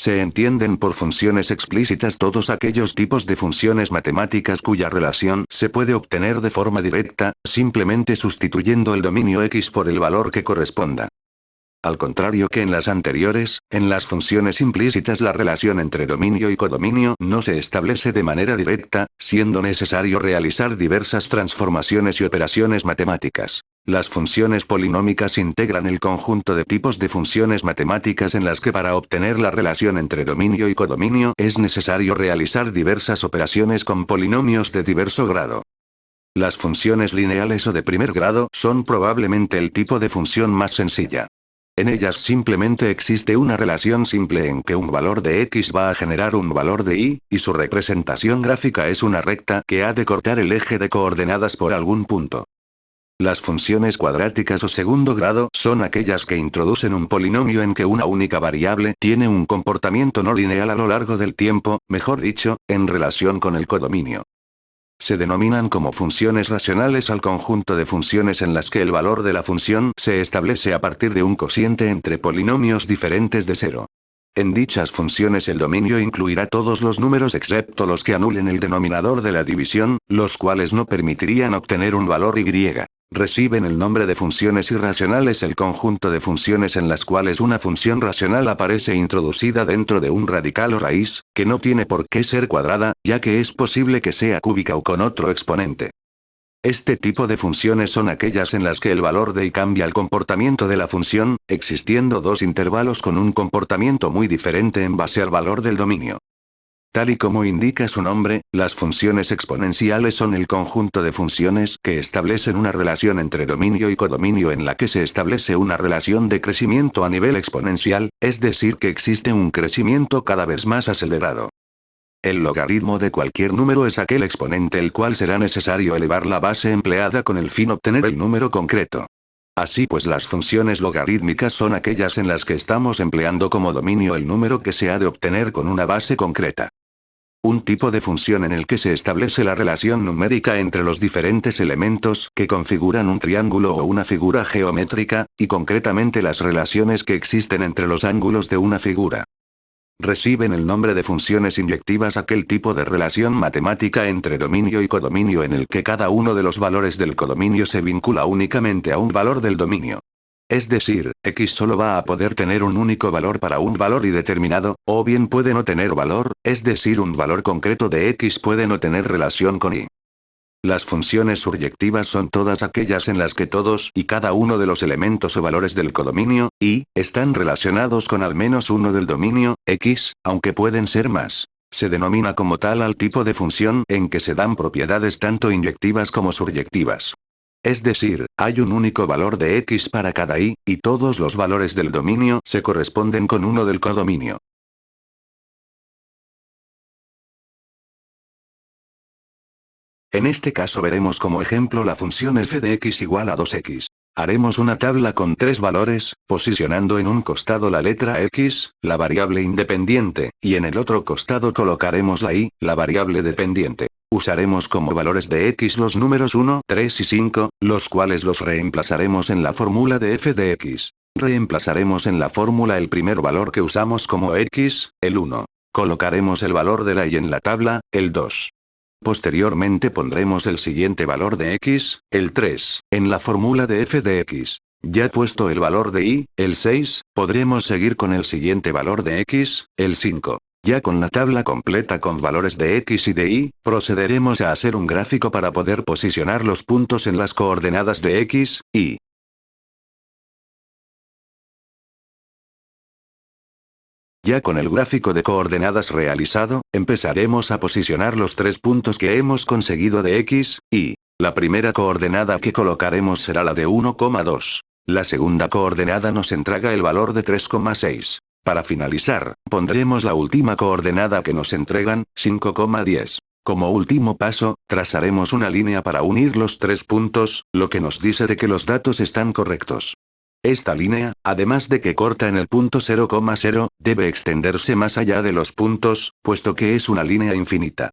Se entienden por funciones explícitas todos aquellos tipos de funciones matemáticas cuya relación se puede obtener de forma directa, simplemente sustituyendo el dominio x por el valor que corresponda. Al contrario que en las anteriores, en las funciones implícitas la relación entre dominio y codominio no se establece de manera directa, siendo necesario realizar diversas transformaciones y operaciones matemáticas. Las funciones polinómicas integran el conjunto de tipos de funciones matemáticas en las que para obtener la relación entre dominio y codominio es necesario realizar diversas operaciones con polinomios de diverso grado. Las funciones lineales o de primer grado son probablemente el tipo de función más sencilla. En ellas simplemente existe una relación simple en que un valor de x va a generar un valor de y, y su representación gráfica es una recta que ha de cortar el eje de coordenadas por algún punto. Las funciones cuadráticas o segundo grado son aquellas que introducen un polinomio en que una única variable tiene un comportamiento no lineal a lo largo del tiempo, mejor dicho, en relación con el codominio. Se denominan como funciones racionales al conjunto de funciones en las que el valor de la función se establece a partir de un cociente entre polinomios diferentes de cero. En dichas funciones el dominio incluirá todos los números excepto los que anulen el denominador de la división, los cuales no permitirían obtener un valor y. Reciben el nombre de funciones irracionales el conjunto de funciones en las cuales una función racional aparece introducida dentro de un radical o raíz, que no tiene por qué ser cuadrada, ya que es posible que sea cúbica o con otro exponente. Este tipo de funciones son aquellas en las que el valor de y cambia el comportamiento de la función, existiendo dos intervalos con un comportamiento muy diferente en base al valor del dominio. Tal y como indica su nombre, las funciones exponenciales son el conjunto de funciones que establecen una relación entre dominio y codominio en la que se establece una relación de crecimiento a nivel exponencial, es decir que existe un crecimiento cada vez más acelerado. El logaritmo de cualquier número es aquel exponente el cual será necesario elevar la base empleada con el fin de obtener el número concreto. Así pues las funciones logarítmicas son aquellas en las que estamos empleando como dominio el número que se ha de obtener con una base concreta. Un tipo de función en el que se establece la relación numérica entre los diferentes elementos que configuran un triángulo o una figura geométrica, y concretamente las relaciones que existen entre los ángulos de una figura. Reciben el nombre de funciones inyectivas aquel tipo de relación matemática entre dominio y codominio en el que cada uno de los valores del codominio se vincula únicamente a un valor del dominio. Es decir, x solo va a poder tener un único valor para un valor indeterminado, o bien puede no tener valor, es decir un valor concreto de x puede no tener relación con y. Las funciones surjectivas son todas aquellas en las que todos y cada uno de los elementos o valores del codominio, y, están relacionados con al menos uno del dominio, x, aunque pueden ser más. Se denomina como tal al tipo de función en que se dan propiedades tanto inyectivas como surjectivas. Es decir, hay un único valor de x para cada y todos los valores del dominio se corresponden con uno del codominio. En este caso veremos como ejemplo la función f de x igual a 2x. Haremos una tabla con tres valores, posicionando en un costado la letra x, la variable independiente, y en el otro costado colocaremos la y, la variable dependiente. Usaremos como valores de x los números 1, 3 y 5, los cuales los reemplazaremos en la fórmula de f de x. Reemplazaremos en la fórmula el primer valor que usamos como x, el 1. Colocaremos el valor de la y en la tabla, el 2. Posteriormente pondremos el siguiente valor de x, el 3, en la fórmula de f de x. Ya puesto el valor de y, el 6, podremos seguir con el siguiente valor de x, el 5. Ya con la tabla completa con valores de x y de y, procederemos a hacer un gráfico para poder posicionar los puntos en las coordenadas de x, y. Ya con el gráfico de coordenadas realizado, empezaremos a posicionar los tres puntos que hemos conseguido de x, y. La primera coordenada que colocaremos será la de 1,2. La segunda coordenada nos entrega el valor de 3,6. Para finalizar, pondremos la última coordenada que nos entregan, 5,10. Como último paso, trazaremos una línea para unir los tres puntos, lo que nos dice de que los datos están correctos. Esta línea, además de que corta en el punto 0,0, debe extenderse más allá de los puntos, puesto que es una línea infinita.